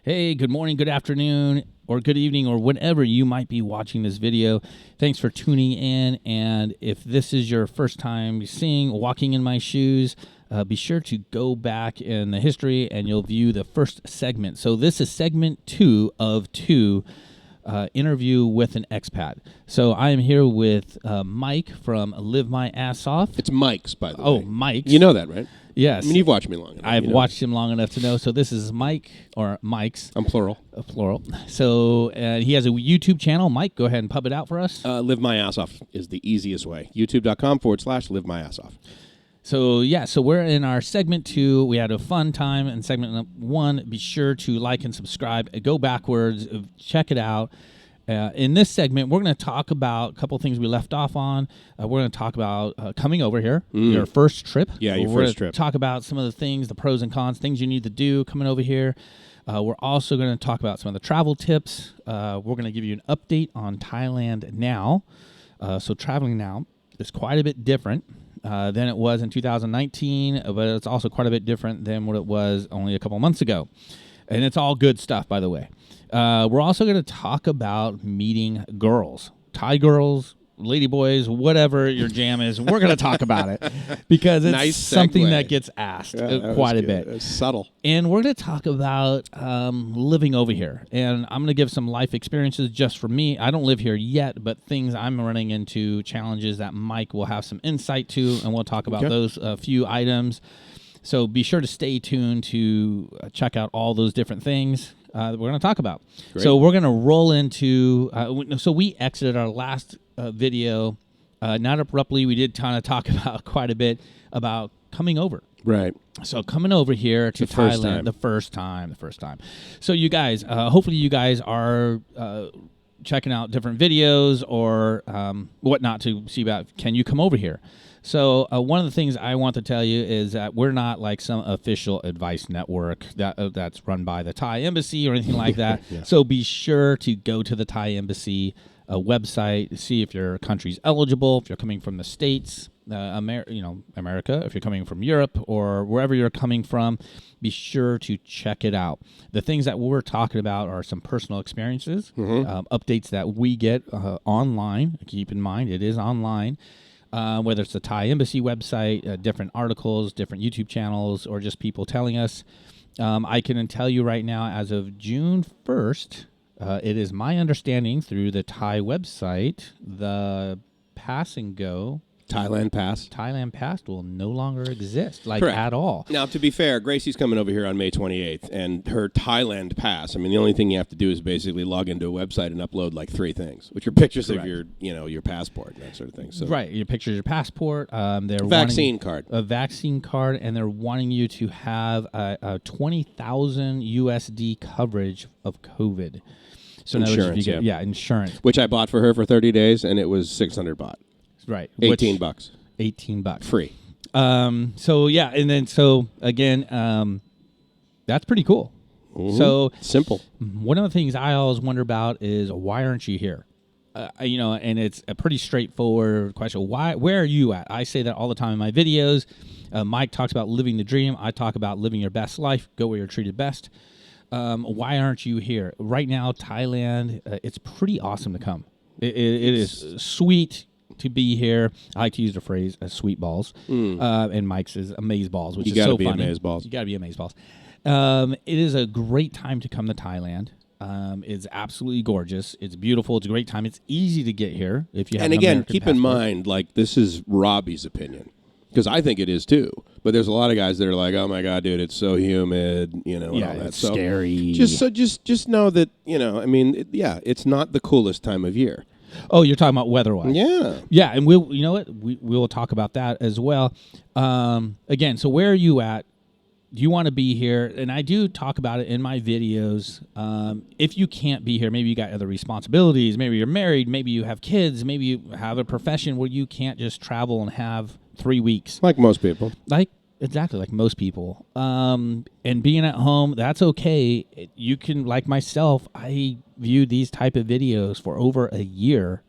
Hey, good morning, good afternoon, or good evening, or whenever you might be watching this video. Thanks for tuning in. And if this is your first time seeing Walking in My Shoes, be sure to go back in the history and you'll view the first segment. So this is segment 2 of 2. Interview with an expat. So I am here with Mike from Live My Ass Off. It's Mike's, by the way. Oh, Mike's. You know that, right? Yes. I mean, you've watched me long enough. I've watched him long enough to know. So this is Mike, or Mike's. I'm plural. Plural. So he has a YouTube channel. Mike, go ahead and pub it out for us. Live My Ass Off is the easiest way. YouTube.com/Live My Ass Off. So, yeah, so we're in our segment 2. We had a fun time in segment 1. Be sure to like and subscribe. Go backwards. Check it out. In this segment, we're going to talk about a couple things we left off on. We're going to talk about coming over here, your first trip. Yeah, your first trip. Talk about some of the things, the pros and cons, things you need to do coming over here. We're also going to talk about some of the travel tips. We're going to give you an update on Thailand now. So traveling now is quite a bit different than it was in 2019, but it's also quite a bit different than what it was only a couple months ago. And it's all good stuff, by the way. We're also going to talk about meeting girls, Thai girls, lady boys, whatever your jam is. We're going to talk about it because it's Nice something segue. that gets asked That quite was a good. bit. It's subtle. And we're going to talk about living over here. And I'm going to give some life experiences just for me. I don't live here yet, but things I'm running into, challenges that Mike will have some insight to, and we'll talk about those few items. So be sure to stay tuned to check out all those different things that we're going to talk about. Great. So we're going to roll into, so we exited our last video, not abruptly. We did kind of talk about quite a bit about coming over. Right. So coming over here to Thailand the first time. So you guys, hopefully you guys are checking out different videos or whatnot to see about, can you come over here? So one of the things I want to tell you is that we're not like some official advice network that's run by the Thai embassy or anything like that. Yeah. So be sure to go to the Thai embassy website, see if your country's eligible, if you're coming from the States, America, if you're coming from Europe or wherever you're coming from, be sure to check it out. The things that we're talking about are some personal experiences, updates that we get online. Keep in mind, it is online. Whether it's the Thai embassy website, different articles, different YouTube channels, or just people telling us. I can tell you right now, as of June 1st, it is my understanding through the Thai website, the Pass and Go Thailand Pass will no longer exist, Correct. at all. Now, to be fair, Gracie's coming over here on May 28th, and her Thailand Pass, I mean, the only thing you have to do is basically log into a website and upload like 3 things, which are pictures Correct. of your passport and that sort of thing. So Right, your pictures, your passport, they're vaccine card. A vaccine card, and they're wanting you to have a 20,000 USD coverage of COVID. So Insurance, insurance. Which I bought for her for 30 days, and it was 600 baht. Right. $18. $18. Free. So again, that's pretty cool. Mm-hmm. So simple. One of the things I always wonder about is, why aren't you here? And it's a pretty straightforward question. Where are you at? I say that all the time in my videos. Mike talks about living the dream. I talk about living your best life. Go where you're treated best. Why aren't you here? Right now, Thailand, it's pretty awesome to come. It is sweet to be here. I like to use the phrase sweet balls. And Mike's is amaze balls, which is so funny. You gotta be amaze balls. It is a great time to come to Thailand. It's absolutely gorgeous. It's beautiful. It's a great time. It's easy to get here if you have And an again, American keep passport. in mind, like, this is Robbie's opinion, because I think it is too. But there's a lot of guys that are like, "Oh my God, dude, it's so humid," and all that. It's scary. Just know that it's not the coolest time of year. Oh, you're talking about weather-wise. Yeah, and we will talk about that as well. Again, so where are you at? Do you want to be here? And I do talk about it in my videos. If you can't be here, maybe you got other responsibilities. Maybe you're married. Maybe you have kids. Maybe you have a profession where you can't just travel and have 3 weeks. like most people. Exactly, like most people. And being at home, that's okay. You can, like myself, I viewed these type of videos for over a year,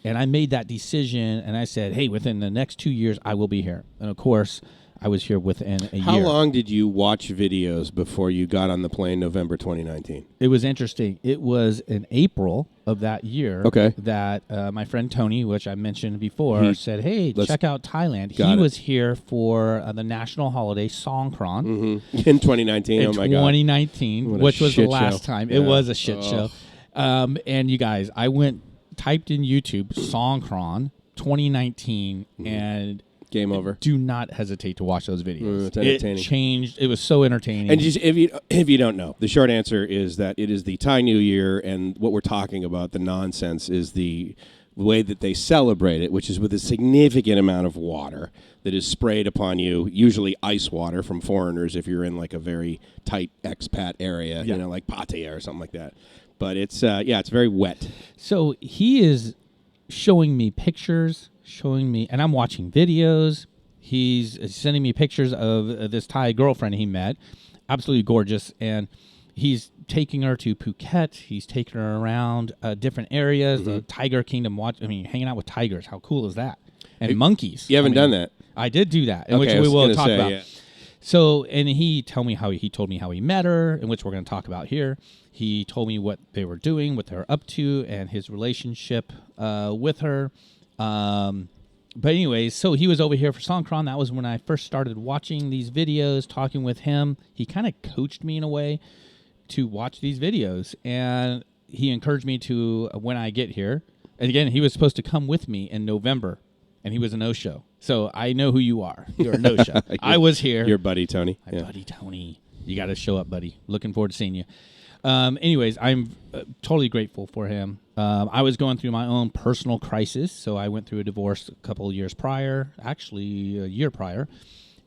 and I made that decision, and I said, hey, within the next 2 years, I will be here. And, of course, I was here within a year. How long did you watch videos before you got on the plane November 2019? It was interesting. It was in April of that year that my friend Tony, which I mentioned before, said, hey, check out Thailand. He was here for the national holiday Songkran. In 2019, oh my God. 2019, which was the last time. Yeah. It was a shit show. And you guys, I typed in YouTube Songkran 2019 and... Game over. Do not hesitate to watch those videos. It's entertaining. It changed. It was so entertaining. And just, if you don't know, the short answer is that it is the Thai New Year, and what we're talking about, the nonsense, is the way that they celebrate it, which is with a significant amount of water that is sprayed upon you, usually ice water from foreigners if you're in like a very tight expat area, you know, like Pattaya or something like that. But it's it's very wet. So he is showing me pictures. And I'm watching videos. He's sending me pictures of this Thai girlfriend he met, absolutely gorgeous, and he's taking her to Phuket. He's taking her around different areas, the Tiger Kingdom. Hanging out with tigers. How cool is that? And monkeys. You haven't done that. I did do that, which we will talk about. Yeah. So, and he told me how he met her, and which we're going to talk about here. He told me what they were doing, what they were up to, and his relationship with her. But anyways, so he was over here for Songkran. That was when I first started watching these videos, talking with him. He kind of coached me in a way to watch these videos, and he encouraged me to, when I get here, and again, he was supposed to come with me in November, and he was a no-show. So I know who you are. You're a no-show. I was here. Your buddy, Tony. My buddy, Tony. You got to show up, buddy. Looking forward to seeing you. Anyways, I'm totally grateful for him. I was going through my own personal crisis, so I went through a divorce a couple of years prior, actually a year prior,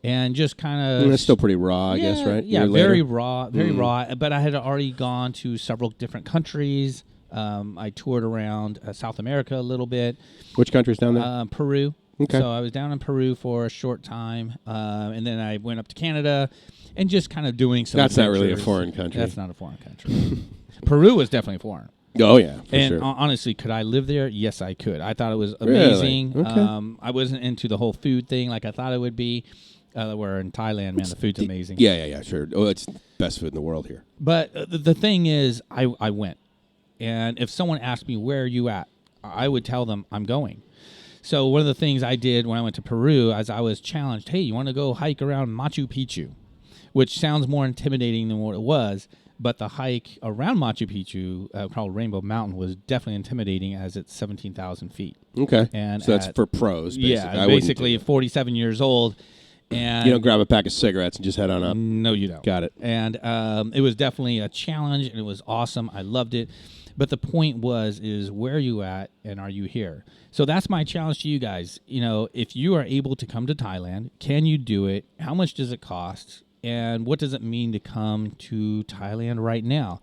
and just kind of... That's still pretty raw, I guess, right? Yeah, very raw, but I had already gone to several different countries. I toured around South America a little bit. Which countries down there? Peru. Okay. So I was down in Peru for a short time, and then I went up to Canada and just kind of doing some That's adventures. Not really a foreign country. That's not a foreign country. Peru was definitely foreign. Oh, yeah, for and sure. Honestly, could I live there? Yes, I could. I thought it was amazing. Really? Okay. I wasn't into the whole food thing like I thought it would be. Where in Thailand, man, the food's amazing. Yeah, sure. Oh, it's best food in the world here. But the thing is, I went. And if someone asked me, where are you at? I would tell them, I'm going. So one of the things I did when I went to Peru, as I was challenged, hey, you want to go hike around Machu Picchu? Which sounds more intimidating than what it was. But the hike around Machu Picchu, called Rainbow Mountain, was definitely intimidating as it's 17,000 feet. Okay. And so that's for pros, basically. Yeah, basically 47 years old. And you don't grab a pack of cigarettes and just head on up. No, you don't. Got it. And it was definitely a challenge, and it was awesome. I loved it. But the point is where are you at, and are you here? So that's my challenge to you guys. If you are able to come to Thailand, can you do it? How much does it cost? And what does it mean to come to Thailand right now?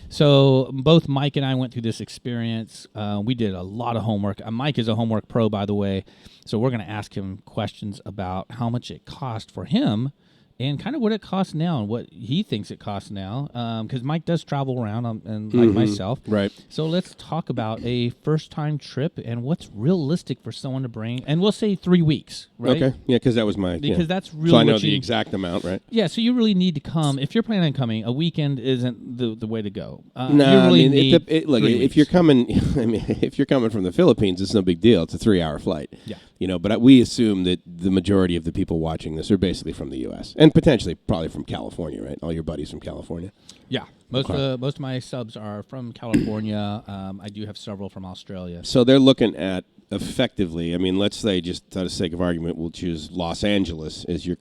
So both Mike and I went through this experience. We did a lot of homework. Mike is a homework pro, by the way. So we're going to ask him questions about how much it cost for him and kind of what it costs now and what he thinks it costs now. Because Mike does travel around, and like myself. Right. So let's talk about a first-time trip and what's realistic for someone to bring. And we'll say 3 weeks, right? Okay. Yeah, because that was my... Because that's really so I know the exact amount, right? Yeah, so you really need to come. If you're planning on coming, a weekend isn't the way to go. No, you really look, if you're coming... if you're coming from the Philippines, it's no big deal. It's a 3-hour flight. Yeah. But we assume that the majority of the people watching this are basically from the U.S. and potentially probably from California, right? All your buddies from California. Yeah, most of my subs are from California. I do have several from Australia. So they're looking at effectively. Let's say, just for the sake of argument, we'll choose Los Angeles as your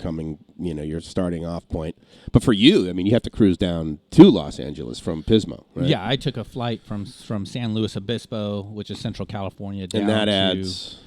your starting off point. But for you, you have to cruise down to Los Angeles from Pismo, right? Yeah, I took a flight from San Luis Obispo, which is Central California, down and that adds.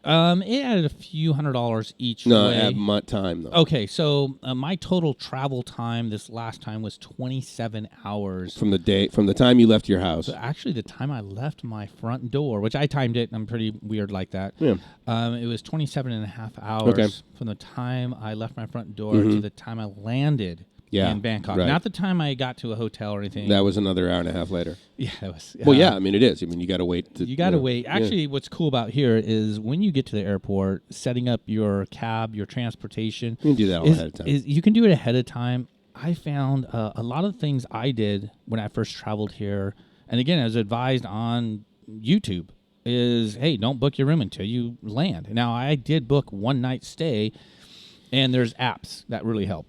It added a few $100 each way. At my time, though. Okay, so my total travel time this last time was 27 hours. From the time you left your house. So actually, the time I left my front door, which I timed it, I'm pretty weird like that. Yeah. It was 27 and a half hours from the time I left my front door to the time I landed in Bangkok. right. Not the time I got to a hotel or anything. That was another hour and a half later. Yeah, it was. Well, yeah, I mean, it is. I mean, you got to wait. You got to wait. Actually, what's cool about here is when you get to the airport, setting up your cab, your transportation. You can do that all ahead of time. You can do it ahead of time. I found a lot of things I did when I first traveled here, and again, I was advised on YouTube, is, hey, don't book your room until you land. Now, I did book one night stay, and there's apps that really help.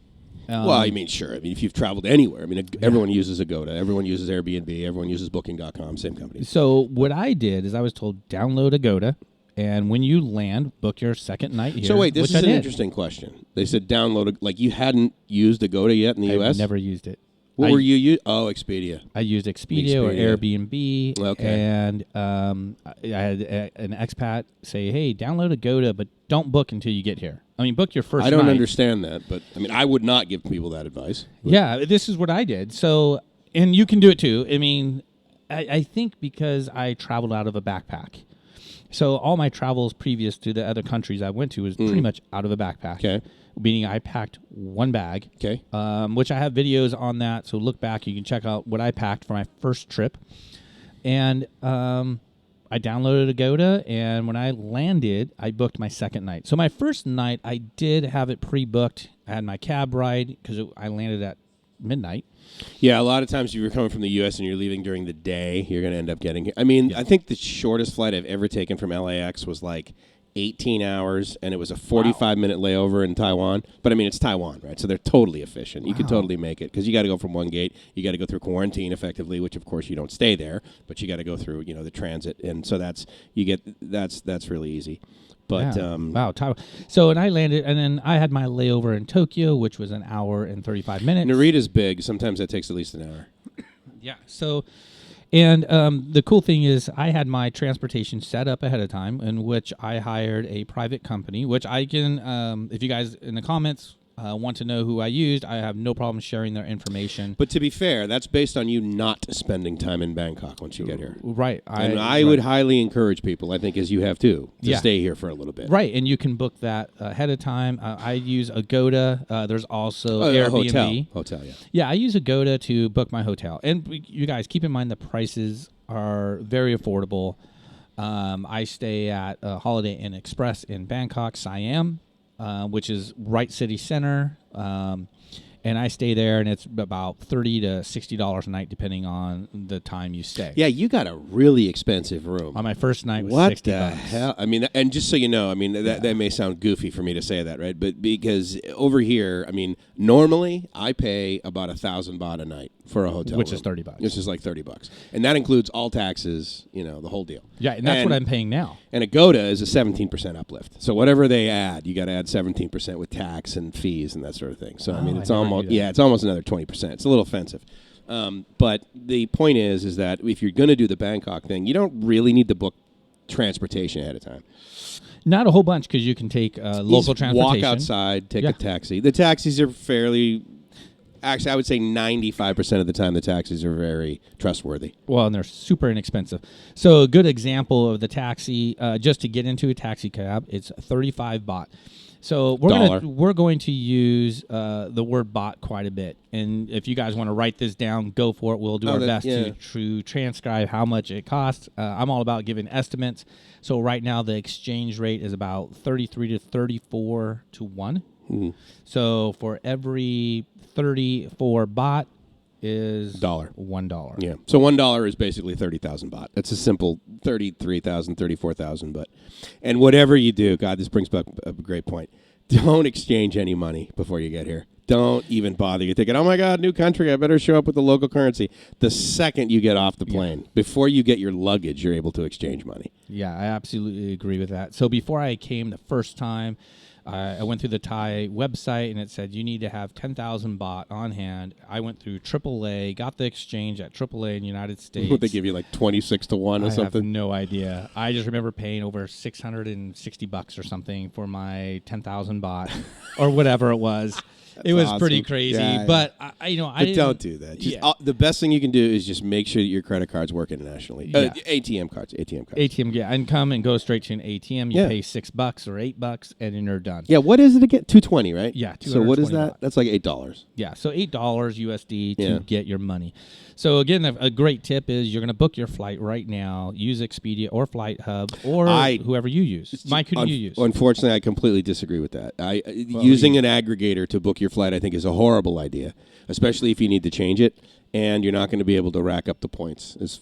Well, I mean, sure. I mean, if you've traveled anywhere, I mean, everyone uses Agoda, everyone uses Airbnb, everyone uses Booking.com, same company. So what I did is I was told, download Agoda, and when you land, book your second night here. So wait, this is an interesting question. They said download, like you hadn't used Agoda yet in the U.S.? I've never used it. What were you using? Oh, Expedia. I used Expedia or Airbnb. Okay. And I had an expat say, hey, download Agoda, but don't book until you get here. I mean, book your first night. I don't understand that, but I mean, I would not give people that advice. Yeah, this is what I did. So, and you can do it too. I mean, I think because I traveled out of a backpack. So all my travels previous to the other countries I went to was pretty much out of a backpack. Okay. Meaning I packed one bag. Okay. Which I have videos on that. So look back. You can check out what I packed for my first trip. And I downloaded Agoda. And when I landed, I booked my second night. So my first night, I did have it pre-booked. I had my cab ride because I landed at midnight. Yeah, a lot of times if you're coming from the U.S. and you're leaving during the day, you're going to end up getting here. I mean, I think the shortest flight I've ever taken from LAX was like 18 hours, and it was a 45-minute layover in Taiwan. But, I mean, it's Taiwan, right? So they're totally efficient. You could totally make it because you got to go from one gate. You got to go through quarantine effectively, which, of course, you don't stay there. But you got to go through, the transit. And so that's really easy. But wow, Taiwan. So, and I landed, and then I had my layover in Tokyo, which was an hour and 35 minutes. Narita's big. Sometimes that takes at least an hour. Yeah. So, and the cool thing is I had my transportation set up ahead of time, in which I hired a private company, which I can, if you guys in the comments want to know who I used, I have no problem sharing their information. But to be fair, that's based on you not spending time in Bangkok once you get here. Right. I would highly encourage people, I think as you have too, to stay here for a little bit. Right, and you can book that ahead of time. I use Agoda. There's also Airbnb. Hotel, yeah. Yeah, I use Agoda to book my hotel. And you guys, keep in mind the prices are very affordable. I stay at Holiday Inn Express in Bangkok, Siam. Which is right city center, and I stay there, and it's about $30 to $60 a night, depending on the time you stay. Yeah, you got a really expensive room. On my first night was what $60. the hell? I mean, and just so you know, I mean, that may sound goofy for me to say that, right? But because over here, I mean, normally I pay about 1,000 baht a night for a hotel which room. is $30. Which is like $30, and that includes all taxes, the whole deal. Yeah, and that's what I'm paying now. And Agoda is a 17% uplift. So whatever they add, you got to add 17% with tax and fees and that sort of thing. So I mean, it's almost another 20%. It's a little offensive. But the point is that if you're going to do the Bangkok thing, you don't really need to book transportation ahead of time. Not a whole bunch, because you can take local transportation. Walk outside, take a taxi. The taxis are fairly... Actually, I would say 95% of the time the taxis are very trustworthy. Well, and they're super inexpensive. So a good example of the taxi, just to get into a taxi cab, it's 35 baht. So we're going to use the word baht quite a bit. And if you guys want to write this down, go for it. We'll do our best to transcribe how much it costs. I'm all about giving estimates. So right now the exchange rate is about 33 to 34 to 1. Mm-hmm. So for every 34 baht is $1. Yeah. So $1 is basically 30,000 baht. That's a simple 33,000, 34,000. But, and whatever you do, God, this brings back a great point. Don't exchange any money before you get here. Don't even bother. You're thinking, oh my God, new country, I better show up with the local currency. The second you get off the plane, before you get your luggage, you're able to exchange money. Yeah, I absolutely agree with that. So before I came the first time, I went through the Thai website, and it said you need to have 10,000 baht on hand. I went through AAA, got the exchange at AAA in the United States. Would they give you like 26 to 1 or something? I have no idea. I just remember paying over $660 or something for my 10,000 baht or whatever it was. It was awesome. pretty crazy. Yeah, but I But don't do that. Just, the best thing you can do is just make sure that your credit cards work internationally. Yeah. ATM cards. ATM, yeah, and come and go straight to an ATM. You pay $6 or $8, and then you're done. Yeah, what is it again? $220, right? Yeah, So what is that? $220. That's like $8. Yeah, so $8 USD to get your money. So again, a great tip is you're going to book your flight right now. Use Expedia or Flight Hub or whoever you use. Mike, who do you use? Unfortunately, I completely disagree with that. Using an aggregator to book your flight, I think, is a horrible idea, especially if you need to change it, and you're not going to be able to rack up the points as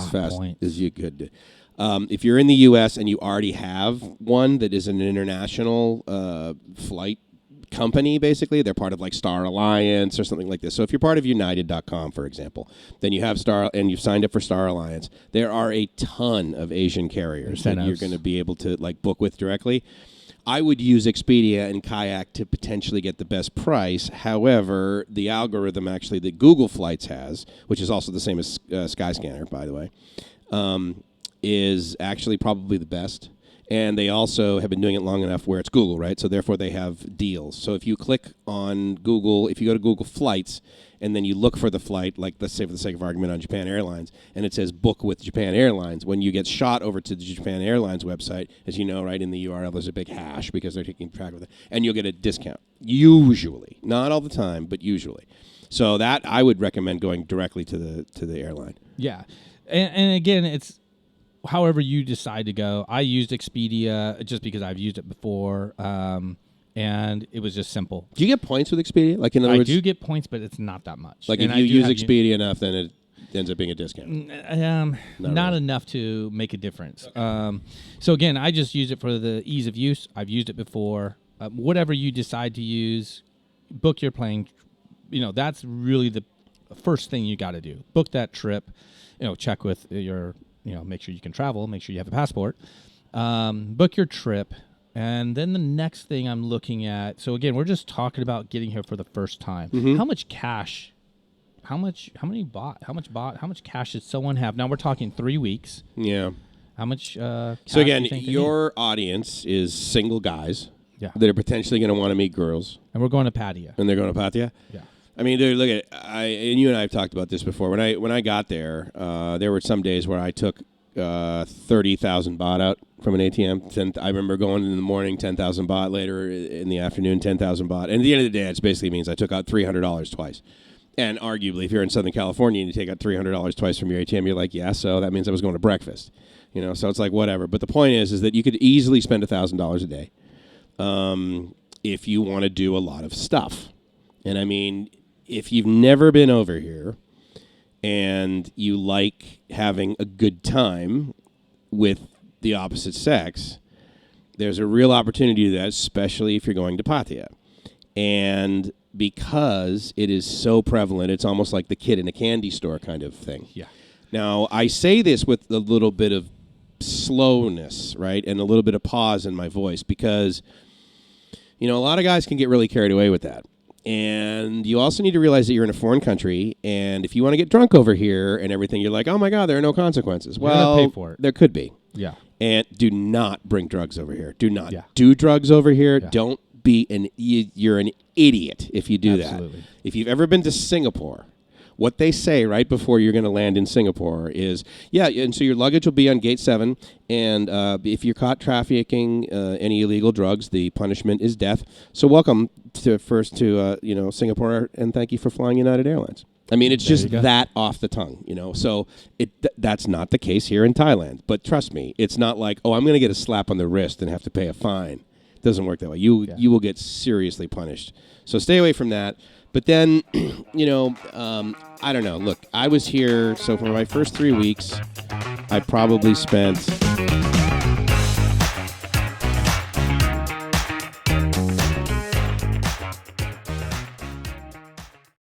fast as you could. If you're in the U.S. and you already have one that is an international flight company, basically, they're part of like Star Alliance or something like this. So if you're part of United.com, for example, then you have Star and you've signed up for Star Alliance, there are a ton of Asian carriers that you're going to be able to like book with directly. I would use Expedia and Kayak to potentially get the best price. However, the algorithm actually that Google Flights has, which is also the same as Skyscanner, by the way, is actually probably the best. And they also have been doing it long enough where it's Google, right? So therefore they have deals. So if you click on Google, if you go to Google Flights, and then you look for the flight, like let's say for the sake of argument on Japan Airlines, and it says book with Japan Airlines, when you get shot over to the Japan Airlines website, as you know, right, in the URL there's a big hash because they're taking track of it, and you'll get a discount. Usually. Not all the time, but usually. So that I would recommend going directly to the airline. Yeah. And again, it's however you decide to go. I used Expedia just because I've used it before, and it was just simple. Do you get points with Expedia? Like in other words, I do get points, but it's not that much. Like if you use Expedia enough, then it ends up being a discount. Not enough to make a difference. Okay. So again, I just use it for the ease of use. I've used it before. Whatever you decide to use, book your plane. That's really the first thing you got to do. Book that trip. Check with your. Make sure you can travel, make sure you have a passport, book your trip, and then the next thing I'm looking at, so again, we're just talking about getting here for the first time. Mm-hmm. How much cash, how much cash does someone have? Now we're talking 3 weeks. Yeah. How much cash So again, do you think your audience is single guys that are potentially going to want to meet girls. And we're going to Pattaya. And they're going to Pattaya? Yeah. I mean, dude, look at and you and I have talked about this before. When I got there, there were some days where I took 30,000 baht out from an ATM. I remember going in the morning, 10,000 baht. Later in the afternoon, 10,000 baht. And at the end of the day, it basically means I took out $300 twice. And arguably, if you're in Southern California and you take out $300 twice from your ATM, you're like, yeah, so that means I was going to breakfast. So it's like whatever. But the point is that you could easily spend $1,000 a day if you want to do a lot of stuff. And I mean, if you've never been over here and you like having a good time with the opposite sex, there's a real opportunity to do that, especially if you're going to Pattaya. And because it is so prevalent, it's almost like the kid in a candy store kind of thing. Yeah. Now, I say this with a little bit of slowness, right, and a little bit of pause in my voice because, a lot of guys can get really carried away with that. And you also need to realize that you're in a foreign country, and if you want to get drunk over here and everything, you're like, oh, my God, there are no consequences. Well, pay for it. There could be. Yeah. And do not bring drugs over here. Do not do drugs over here. Yeah. Don't be you're an idiot if you do Absolutely. that. If you've ever been to Singapore, what they say right before you're going to land in Singapore is, and so your luggage will be on gate 7, and if you're caught trafficking any illegal drugs, the punishment is death. So welcome to Singapore, and thank you for flying United Airlines. I mean, it's just that off the tongue, So that's not the case here in Thailand. But trust me, it's not like, I'm going to get a slap on the wrist and have to pay a fine. It doesn't work that way. You will get seriously punished. So stay away from that. But then, I don't know. Look, I was here, so for my first 3 weeks, I probably spent